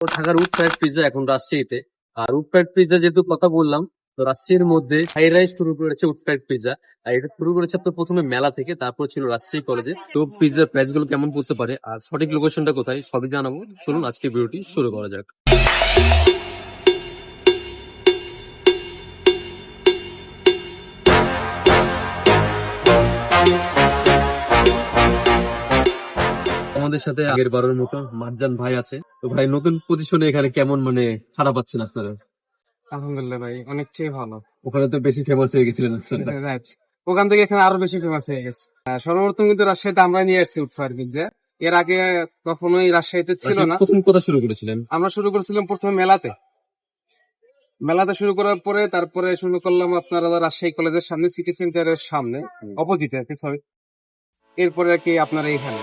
তো ঢাকার would fried pizza এখন রাজশাহীতে। আর উড ফ্রাইড পিৎজা যেহেতু কথা বললাম, তো রাজশাহীর মধ্যে হাই রাইস শুরু করেছে উড ফ্রাইড পিৎজা। আর এটা শুরু করেছে আপনার প্রথমে মেলা থেকে, তারপর ছিল রাজশাহী কলেজে। তো পিৎজার প্রাইস গুলো কেমন পড়তে পারে আর সঠিক লোকেশনটা কোথায় সবই জানাবো। চলুন আজকে ভিডিওটি শুরু করা যাক। আমাদের সাথে আগের বারের মতো মারজান ভাই আছে। তো ভাই, নতুন পজিশনে এখানে কেমন মানে খারাপ পাচ্ছেন আপনারা? আলহামদুলিল্লাহ ভাই, অনেকটাই ভালো। ওখানে তো বেশি ফেমাস হয়ে গেছিলেন আপনারা। Right. ওখান থেকে এখানে আরো বেশি ফেমাস হয়ে গেছে। সর্বপ্রথম কিন্তু রাজশাহীতে আমরা নিয়ে আসছি উড ফ্রাইড পিৎজা। এর আগে কখনোই রাজশাহীতে ছিল না। প্রথম কোথা শুরু করেছিলেন? আমরা শুরু করেছিলাম প্রথমে মেলাতে। মেলাতে শুরু করার পরে তারপরে শুরু করলাম আপনার রাজশাহী কলেজের সামনে, সিটি সেন্টারের সামনে, অপোজিটে আর কি, সরি। এরপরে আর কি আপনার এইখানে।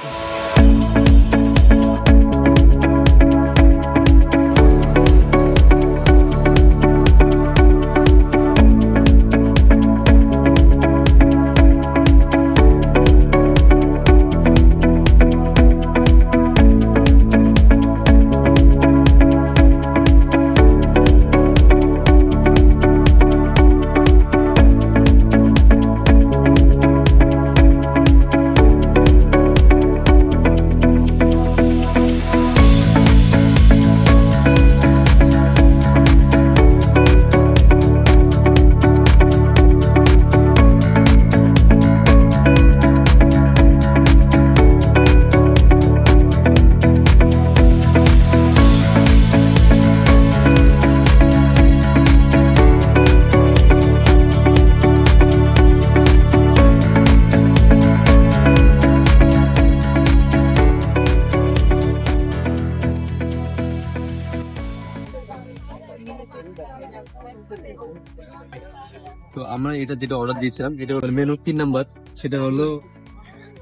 তো আমরা এটা যেটা অর্ডার দিয়েছিলাম, এটা হলো মেনু 3 নাম্বার, সেটা হলো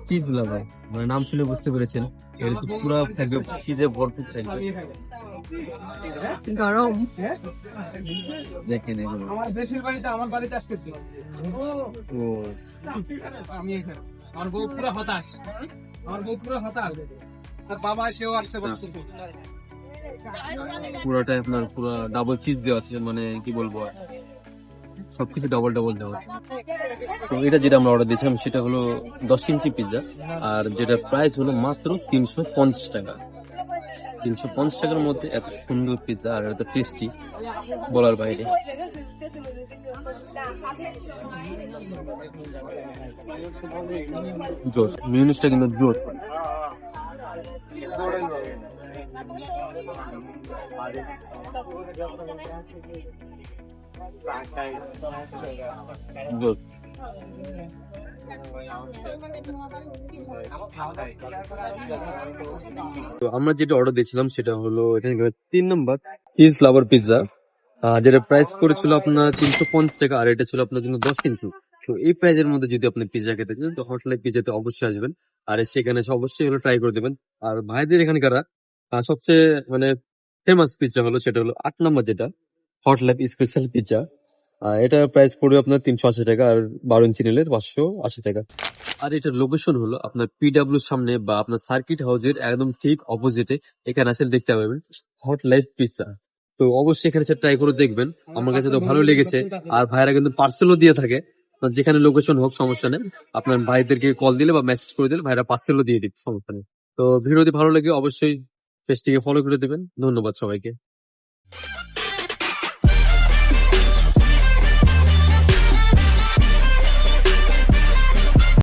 চিজ লাভার। মানে নাম শুনে বুঝতে পেরেছেন, এটা তো পুরো থাকবে চিজে ভরপুর থাকবে। গরম। দেখেন এগুলো। আমার দেশের বাড়িতে, আমার বাড়িতে আসতেছি। ও আমি এখানে। আমার বউ পুরো হতাশ। তার বাবা সেও আসতে বলতেছে। পুরোটাই আপনার পুরো ডাবল চিজ দেওয়া আছে, মানে কি বলবো আর, সবকিছু ডাবল ডাবল দেওয়া আছে। তো এটা যেটা আমরা অর্ডার দিয়েছিলাম সেটা হলো 10 ইঞ্চি পিৎজা, আর যেটা প্রাইস হলো মাত্র 350 টাকা। 350 টাকার মধ্যে এত সুন্দর পিৎজা আর এত টেস্টি, বলার বাইরে। জোস মিউনিসটা কিন্তু জোস। জোস। তো আমরা যেটা অর্ডার দিয়েছিলাম সেটা হলো এখানে 3 নম্বর চিজ লাভার পিৎজা, যেটা প্রাইস করেছিল আপনার 350 টাকা, আর এটা ছিল আপনার জন্য 10 ইঞ্চি। তো এই প্রাইজের মধ্যে যদি আপনি পিৎজা খেতে চান তো হট লাইফ পিৎজাতে অবশ্যই আসবেন, আর সেখানে অবশ্যই হলো ট্রাই করে দেবেন। আর ভাইদের এখানকার সবচেয়ে মানে ফেমাস পিৎজা হলো সেটা হলো 8 নম্বর, যেটা হট লাইফ স্পেশাল পিৎজা। এটা প্রাইস পড়বে আপনার 380 টাকা, আর 12 ইঞ্চি নিলে 580 টাকা। আর এটার লোকেশন হলো আপনার পিডাব্লিউ সামনে বা আপনার সার্কিট হাউসের একদম ঠিক অপোজিটে। এখানে আসলে দেখতে পাবেন হট লাইফ পিৎজা। তো অবশ্যই এখানে ট্রাই করে দেখবেন, আমার কাছে তো ভালো লেগেছে। আর ভাইরা কিন্তু পার্সেলও দিয়ে থাকে, যেখানে লোকেশন হোক সমস্যা নেই। আপনার ভাইদেরকে কল দিলে বা মেসেজ করে দিলে ভাইরা পার্সেলও দিয়ে দিচ্ছে, সমস্যা নেই। তো ভিডিওটি ভালো লাগে অবশ্যই পেজটিকে ফলো করে দেবেন। ধন্যবাদ সবাইকে।